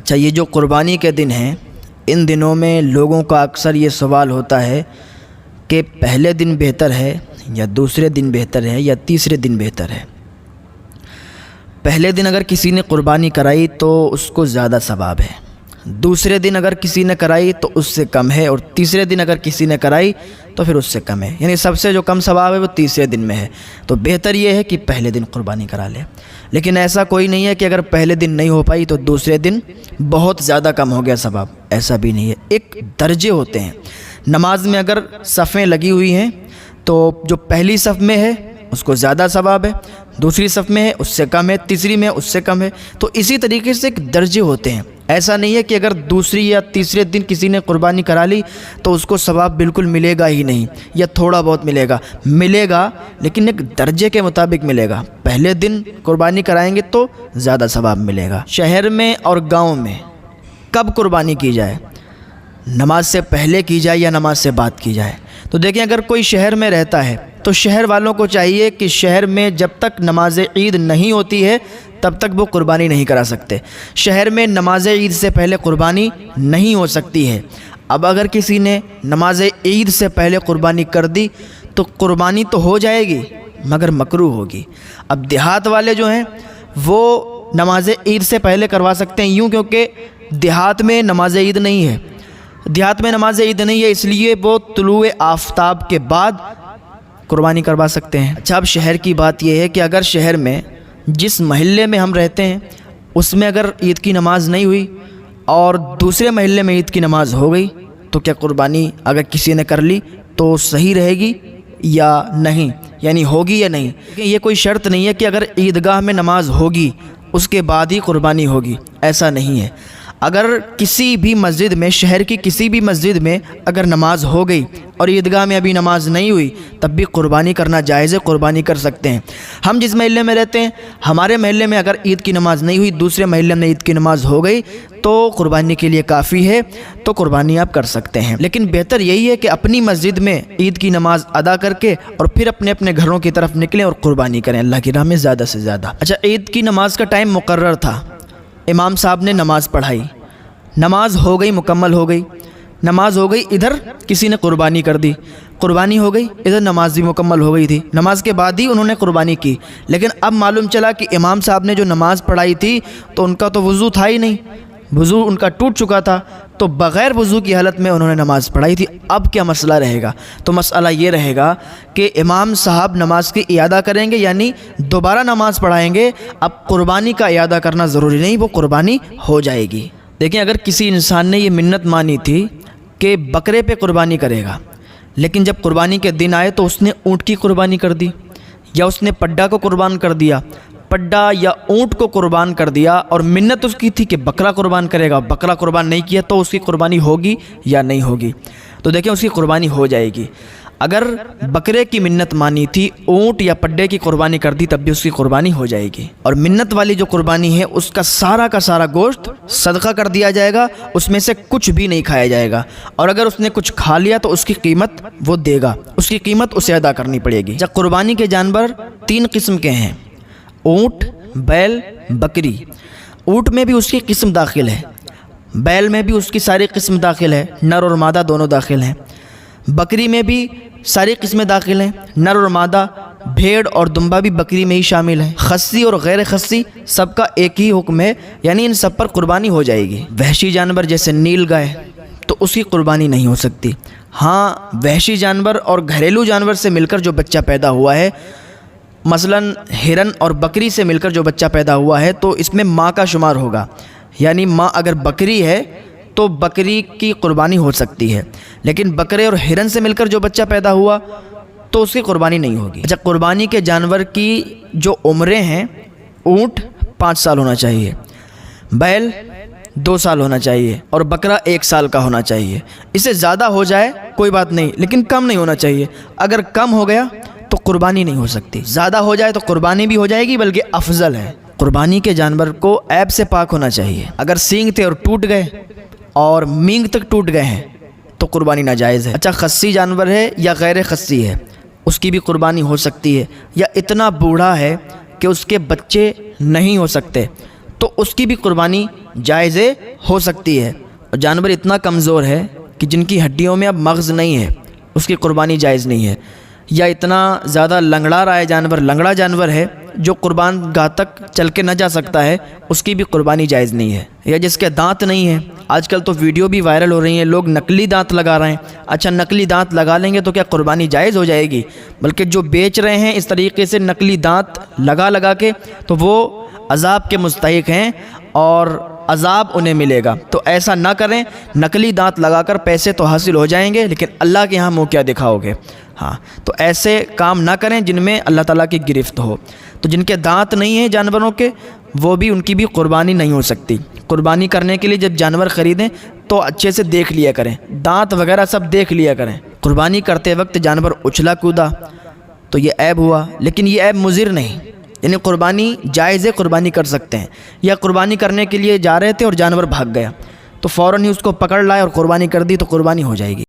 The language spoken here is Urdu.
اچھا، یہ جو قربانی کے دن ہیں، ان دنوں میں لوگوں کا اکثر یہ سوال ہوتا ہے کہ پہلے دن بہتر ہے یا دوسرے دن بہتر ہے یا تیسرے دن بہتر ہے۔ پہلے دن اگر کسی نے قربانی کرائی تو اس کو زیادہ ثواب ہے، دوسرے دن اگر کسی نے کرائی تو اس سے کم ہے، اور تیسرے دن اگر کسی نے کرائی تو پھر اس سے کم ہے، یعنی سب سے جو کم ثواب ہے وہ تیسرے دن میں ہے۔ تو بہتر یہ ہے کہ پہلے دن قربانی کرا لے، لیکن ایسا کوئی نہیں ہے کہ اگر پہلے دن نہیں ہو پائی تو دوسرے دن بہت زیادہ کم ہو گیا ثواب، ایسا بھی نہیں ہے۔ ایک درجے ہوتے ہیں، نماز میں اگر صفیں لگی ہوئی ہیں تو جو پہلی صف میں ہے اس کو زیادہ ثواب ہے، دوسری صف میں ہے اس سے کم ہے، تیسری میں ہے اس سے کم ہے۔ تو اسی طریقے سے ایک درجے ہوتے ہیں، ایسا نہیں ہے کہ اگر دوسری یا تیسرے دن کسی نے قربانی کرا لی تو اس کو ثواب بالکل ملے گا ہی نہیں، یا تھوڑا بہت ملے گا لیکن ایک درجے کے مطابق ملے گا۔ پہلے دن قربانی کرائیں گے تو زیادہ ثواب ملے گا۔ شہر میں اور گاؤں میں کب قربانی کی جائے؟ نماز سے پہلے کی جائے یا نماز سے بعد کی جائے؟ تو دیکھیں، اگر کوئی شہر میں رہتا ہے تو شہر والوں کو چاہیے کہ شہر میں جب تک نماز عید نہیں ہوتی ہے تب تک وہ قربانی نہیں کرا سکتے۔ شہر میں نماز عید سے پہلے قربانی نہیں ہو سکتی ہے۔ اب اگر کسی نے نماز عید سے پہلے قربانی کر دی تو قربانی تو ہو جائے گی مگر مکروہ ہوگی۔ اب دیہات والے جو ہیں وہ نماز عید سے پہلے کروا سکتے ہیں، یوں کیونکہ دیہات میں نماز عید نہیں ہے، اس لیے وہ طلوع آفتاب کے بعد قربانی کروا سکتے ہیں۔ اچھا، اب شہر کی بات یہ ہے کہ اگر شہر میں جس محلے میں ہم رہتے ہیں اس میں اگر عید کی نماز نہیں ہوئی اور دوسرے محلے میں عید کی نماز ہو گئی تو کیا قربانی اگر کسی نے کر لی تو صحیح رہے گی یا نہیں، یعنی ہوگی یا نہیں؟ یہ کوئی شرط نہیں ہے کہ اگر عیدگاہ میں نماز ہوگی اس کے بعد ہی قربانی ہوگی، ایسا نہیں ہے۔ اگر کسی بھی مسجد میں، شہر کی کسی بھی مسجد میں اگر نماز ہو گئی اور عیدگاہ میں ابھی نماز نہیں ہوئی تب بھی قربانی کرنا جائز ہے، قربانی کر سکتے ہیں۔ ہم جس محلے میں رہتے ہیں، ہمارے محلے میں اگر عید کی نماز نہیں ہوئی، دوسرے محلے میں عید کی نماز ہو گئی تو قربانی کے لیے کافی ہے، تو قربانی آپ کر سکتے ہیں۔ لیکن بہتر یہی ہے کہ اپنی مسجد میں عید کی نماز ادا کر کے اور پھر اپنے اپنے گھروں کی طرف نکلیں اور قربانی کریں اللہ کی راہ میں زیادہ سے زیادہ۔ اچھا، عید کی نماز کا ٹائم مقرر تھا، امام صاحب نے نماز پڑھائی، نماز ہو گئی، مکمل ہو گئی، نماز ہو گئی، ادھر کسی نے قربانی کر دی، قربانی ہو گئی، ادھر نماز بھی مکمل ہو گئی تھی، نماز کے بعد ہی انہوں نے قربانی کی۔ لیکن اب معلوم چلا کہ امام صاحب نے جو نماز پڑھائی تھی تو ان کا تو وضو تھا ہی نہیں، وضو ان کا ٹوٹ چکا تھا، تو بغیر وضو کی حالت میں انہوں نے نماز پڑھائی تھی۔ اب کیا مسئلہ رہے گا؟ تو مسئلہ یہ رہے گا کہ امام صاحب نماز کی اعادہ کریں گے، یعنی دوبارہ نماز پڑھائیں گے۔ اب قربانی کا اعادہ کرنا ضروری نہیں، وہ قربانی ہو جائے گی۔ دیکھیں، اگر کسی انسان نے یہ منت مانی تھی کہ بکرے پہ قربانی کرے گا، لیکن جب قربانی کے دن آئے تو اس نے اونٹ کی قربانی کر دی، یا اس نے پڈا کو قربان کر دیا، پڈا یا اونٹ کو قربان کر دیا، اور منت اس کی تھی کہ بکرا قربان کرے گا، بکرا قربان نہیں کیا تو اس کی قربانی ہوگی یا نہیں ہوگی؟ تو دیکھیں، اس کی قربانی ہو جائے گی۔ اگر بکرے کی منت مانی تھی، اونٹ یا پڈے کی قربانی کر دی، تب بھی اس کی قربانی ہو جائے گی۔ اور منت والی جو قربانی ہے اس کا سارا گوشت صدقہ کر دیا جائے گا، اس میں سے کچھ بھی نہیں کھایا جائے گا، اور اگر اس نے کچھ کھا لیا تو اس کی قیمت وہ دے گا، اس کی قیمت اسے ادا کرنی پڑے گی۔ جب قربانی کے جانور 3 قسم کے ہیں، اونٹ، بیل، بکری۔ اونٹ میں بھی اس کی قسم داخل ہے، بیل میں بھی اس کی ساری قسم داخل ہے، نر اور مادہ دونوں داخل ہیں، بکری میں بھی ساری قسمیں داخل ہیں، نر اور مادہ، بھیڑ اور دمبا بھی بکری میں ہی شامل ہیں، خصی اور غیر خصی سب کا ایک ہی حکم ہے، یعنی ان سب پر قربانی ہو جائے گی۔ وحشی جانور جیسے نیل گائے تو اس کی قربانی نہیں ہو سکتی۔ ہاں، وحشی جانور اور گھریلو جانور سے مل کر جو بچہ پیدا ہوا ہے، مثلا ہرن اور بکری سے مل کر جو بچہ پیدا ہوا ہے تو اس میں ماں کا شمار ہوگا، یعنی ماں اگر بکری ہے تو بکری کی قربانی ہو سکتی ہے، لیکن بکرے اور ہرن سے مل کر جو بچہ پیدا ہوا تو اس کی قربانی نہیں ہوگی۔ اچھا، قربانی کے جانور کی جو عمریں ہیں، اونٹ 5 سال ہونا چاہیے، بیل 2 سال ہونا چاہیے، اور بکرا 1 سال کا ہونا چاہیے۔ اس سے زیادہ ہو جائے کوئی بات نہیں، لیکن کم نہیں ہونا چاہیے۔ اگر کم ہو گیا تو قربانی نہیں ہو سکتی، زیادہ ہو جائے تو قربانی بھی ہو جائے گی، بلکہ افضل ہے۔ قربانی کے جانور کو عیب سے پاک ہونا چاہیے۔ اگر سینگ تھے اور ٹوٹ گئے اور مینگ تک ٹوٹ گئے ہیں تو قربانی ناجائز ہے۔ اچھا، خصی جانور ہے یا غیر خصی ہے، اس کی بھی قربانی ہو سکتی ہے، یا اتنا بوڑھا ہے کہ اس کے بچے نہیں ہو سکتے تو اس کی بھی قربانی جائز ہے، ہو سکتی ہے، اور جانور اتنا کمزور ہے کہ جن کی ہڈیوں میں اب مغز نہیں ہے، اس کی قربانی جائز نہیں ہے، یا اتنا زیادہ لنگڑا رہا ہے جانور، لنگڑا جانور ہے جو قربان گاہ تک چل کے نہ جا سکتا ہے، اس کی بھی قربانی جائز نہیں ہے، یا جس کے دانت نہیں ہیں۔ آج کل تو ویڈیو بھی وائرل ہو رہی ہیں، لوگ نقلی دانت لگا رہے ہیں۔ اچھا، نقلی دانت لگا لیں گے تو کیا قربانی جائز ہو جائے گی؟ بلکہ جو بیچ رہے ہیں اس طریقے سے نقلی دانت لگا کے، تو وہ عذاب کے مستحق ہیں اور عذاب انہیں ملے گا۔ تو ایسا نہ کریں، نقلی دانت لگا کر پیسے تو حاصل ہو جائیں گے، لیکن اللہ کے ہاں منہ کیا دکھاؤ گے؟ ہاں، تو ایسے کام نہ کریں جن میں اللہ تعالیٰ کی گرفت ہو۔ تو جن کے دانت نہیں ہیں جانوروں کے، وہ بھی، ان کی بھی قربانی نہیں ہو سکتی۔ قربانی کرنے کے لیے جب جانور خریدیں تو اچھے سے دیکھ لیا کریں، دانت وغیرہ سب دیکھ لیا کریں۔ قربانی کرتے وقت جانور اچھلا کودا تو یہ عیب ہوا، لیکن یہ عیب مضر نہیں، یعنی قربانی جائز ہے، قربانی کر سکتے ہیں۔ یا قربانی کرنے کے لیے جا رہے تھے اور جانور بھاگ گیا تو فوراً ہی اس کو پکڑ لائے اور قربانی کر دی تو قربانی ہو جائے گی۔